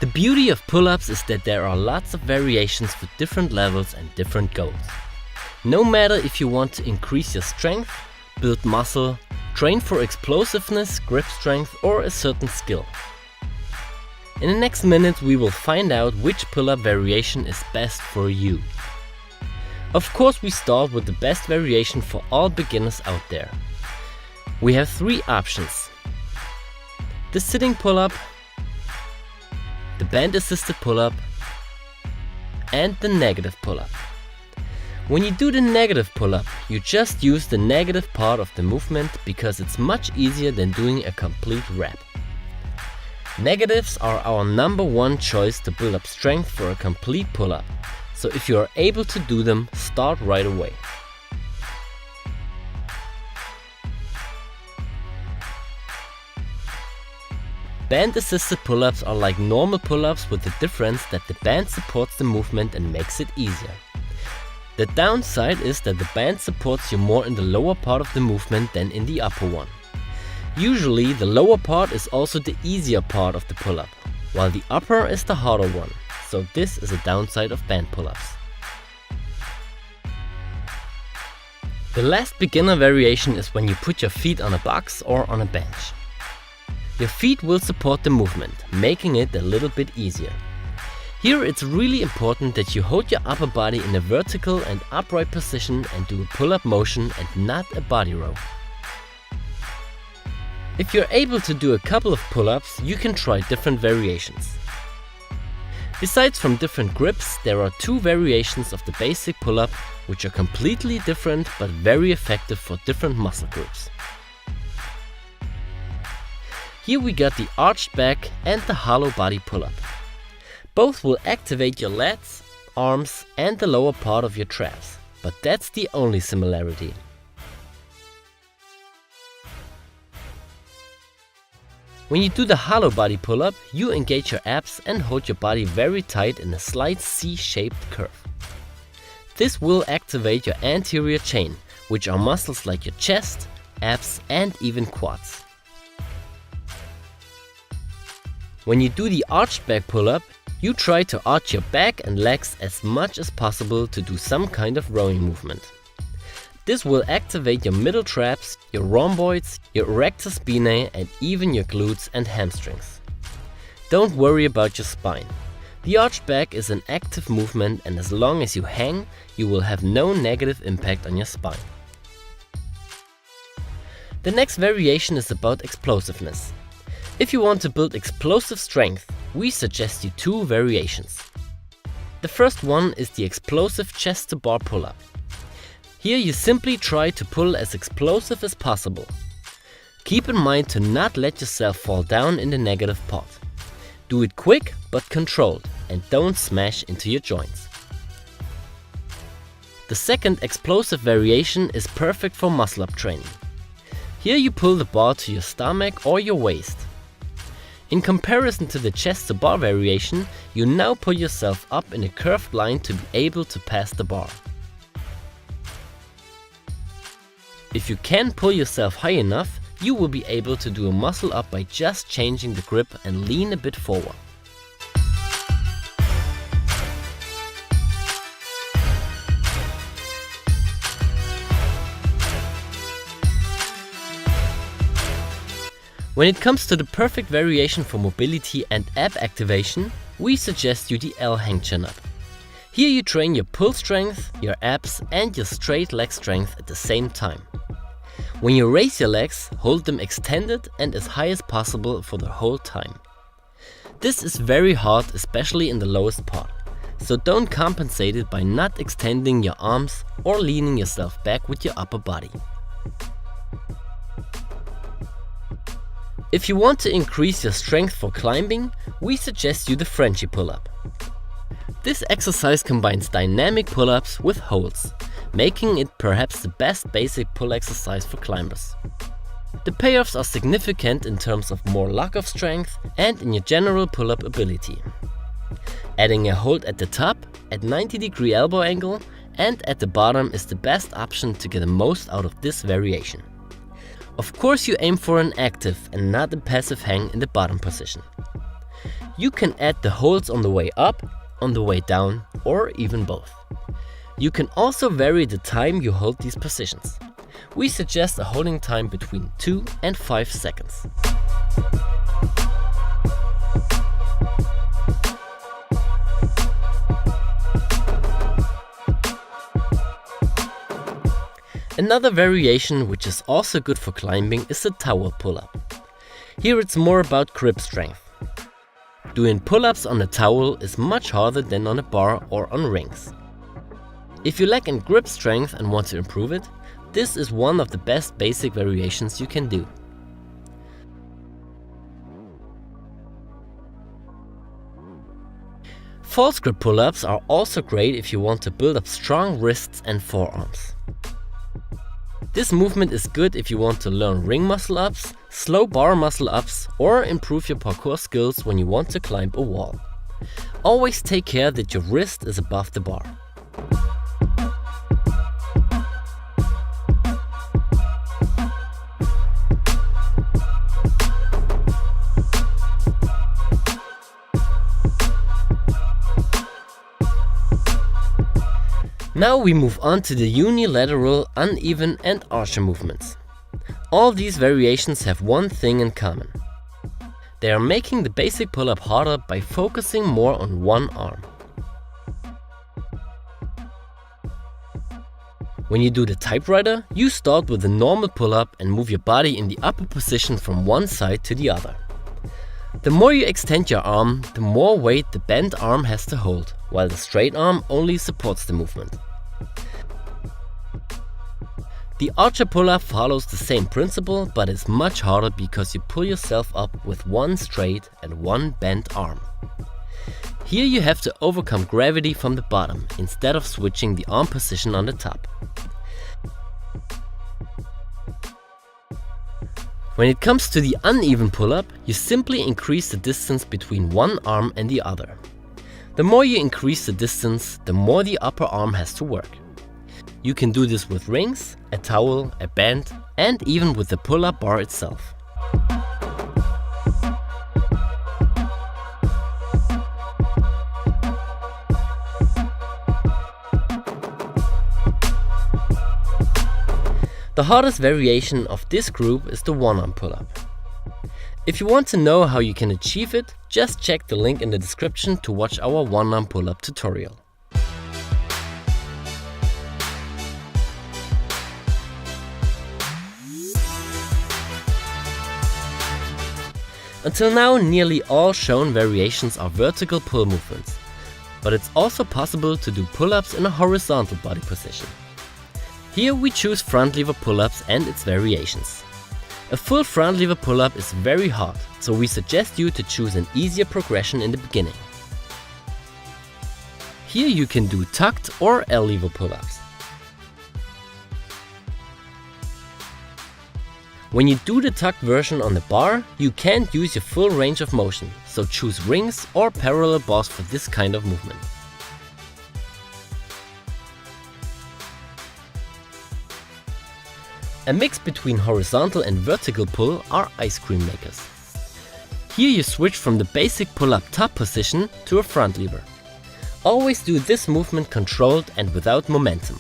The beauty of pull-ups is that there are lots of variations for different levels and different goals. No matter if you want to increase your strength, build muscle, train for explosiveness, grip strength, or a certain skill. In the next minute we will find out which pull-up variation is best for you. Of course we start with the best variation for all beginners out there. We have 3 options: the sitting pull-up, the band-assisted pull-up, and the negative pull-up. When you do the negative pull-up, you just use the negative part of the movement because it's much easier than doing a complete rep. Negatives are our #1 choice to build up strength for a complete pull-up, so if you are able to do them, start right away. Band-assisted pull-ups are like normal pull-ups with the difference that the band supports the movement and makes it easier. The downside is that the band supports you more in the lower part of the movement than in the upper one. Usually the lower part is also the easier part of the pull-up, while the upper is the harder one, so this is a downside of band pull-ups. The last beginner variation is when you put your feet on a box or on a bench. Your feet will support the movement, making it a little bit easier. Here it's really important that you hold your upper body in a vertical and upright position and do a pull-up motion and not a body row. If you're able to do a couple of pull-ups, you can try different variations. Besides from different grips, there are 2 variations of the basic pull-up which are completely different but very effective for different muscle groups. Here we got the arched back and the hollow body pull-up. Both will activate your lats, arms and the lower part of your traps, but that's the only similarity. When you do the hollow body pull-up, you engage your abs and hold your body very tight in a slight C-shaped curve. This will activate your anterior chain, which are muscles like your chest, abs and even quads. When you do the arched back pull-up, you try to arch your back and legs as much as possible to do some kind of rowing movement. This will activate your middle traps, your rhomboids, your erector spinae and even your glutes and hamstrings. Don't worry about your spine. The arched back is an active movement and as long as you hang, you will have no negative impact on your spine. The next variation is about explosiveness. If you want to build explosive strength, we suggest you 2 variations. The first one is the explosive chest to bar pull-up. Here you simply try to pull as explosive as possible. Keep in mind to not let yourself fall down in the negative part. Do it quick but controlled and don't smash into your joints. The second explosive variation is perfect for muscle-up training. Here you pull the bar to your stomach or your waist. In comparison to the chest to bar variation, you now pull yourself up in a curved line to be able to pass the bar. If you can pull yourself high enough, you will be able to do a muscle up by just changing the grip and lean a bit forward. When it comes to the perfect variation for mobility and ab activation, we suggest you the L-hang chin-up. Here you train your pull strength, your abs and your straight leg strength at the same time. When you raise your legs, hold them extended and as high as possible for the whole time. This is very hard, especially in the lowest part, so don't compensate it by not extending your arms or leaning yourself back with your upper body. If you want to increase your strength for climbing, we suggest you the Frenchy pull-up. This exercise combines dynamic pull-ups with holds, making it perhaps the best basic pull exercise for climbers. The payoffs are significant in terms of more lock-off strength and in your general pull-up ability. Adding a hold at the top, at 90-degree elbow angle and at the bottom is the best option to get the most out of this variation. Of course you aim for an active and not a passive hang in the bottom position. You can add the holds on the way up, on the way down, or even both. You can also vary the time you hold these positions. We suggest a holding time between 2 and 5 seconds. Another variation which is also good for climbing is the towel pull-up. Here it's more about grip strength. Doing pull-ups on a towel is much harder than on a bar or on rings. If you lack in grip strength and want to improve it, this is one of the best basic variations you can do. False grip pull-ups are also great if you want to build up strong wrists and forearms. This movement is good if you want to learn ring muscle ups, slow bar muscle ups, or improve your parkour skills when you want to climb a wall. Always take care that your wrist is above the bar. Now we move on to the unilateral, uneven and archer movements. All these variations have one thing in common. They are making the basic pull-up harder by focusing more on one arm. When you do the typewriter, you start with a normal pull-up and move your body in the upper position from one side to the other. The more you extend your arm, the more weight the bent arm has to hold, while the straight arm only supports the movement. The archer pull-up follows the same principle, but is much harder because you pull yourself up with one straight and one bent arm. Here you have to overcome gravity from the bottom instead of switching the arm position on the top. When it comes to the uneven pull-up, you simply increase the distance between one arm and the other. The more you increase the distance, the more the upper arm has to work. You can do this with rings, a towel, a band, and even with the pull-up bar itself. The hardest variation of this group is the one-arm pull-up. If you want to know how you can achieve it, just check the link in the description to watch our one-arm pull-up tutorial. Until now, nearly all shown variations are vertical pull movements, but it's also possible to do pull-ups in a horizontal body position. Here we choose front lever pull-ups and its variations. A full front lever pull-up is very hard, so we suggest you to choose an easier progression in the beginning. Here you can do tucked or L-lever pull-ups. When you do the tucked version on the bar, you can't use your full range of motion, so choose rings or parallel bars for this kind of movement. A mix between horizontal and vertical pull are ice cream makers. Here you switch from the basic pull-up top position to a front lever. Always do this movement controlled and without momentum.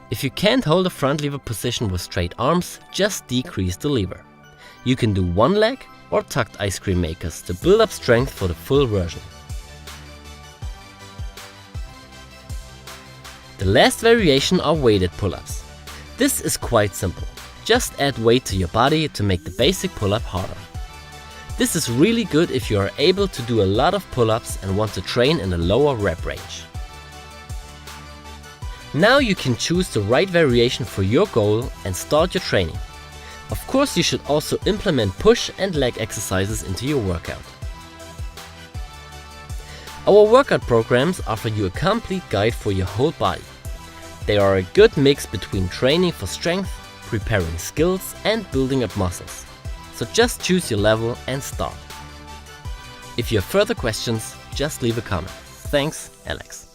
If you can't hold a front lever position with straight arms, just decrease the lever. You can do one leg or tucked ice cream makers to build up strength for the full version. The last variation are weighted pull-ups. This is quite simple. Just add weight to your body to make the basic pull-up harder. This is really good if you are able to do a lot of pull-ups and want to train in a lower rep range. Now you can choose the right variation for your goal and start your training. Of course, you should also implement push and leg exercises into your workout. Our workout programs offer you a complete guide for your whole body. They are a good mix between training for strength, preparing skills and building up muscles. So just choose your level and start. If you have further questions, just leave a comment. Thanks, Alex.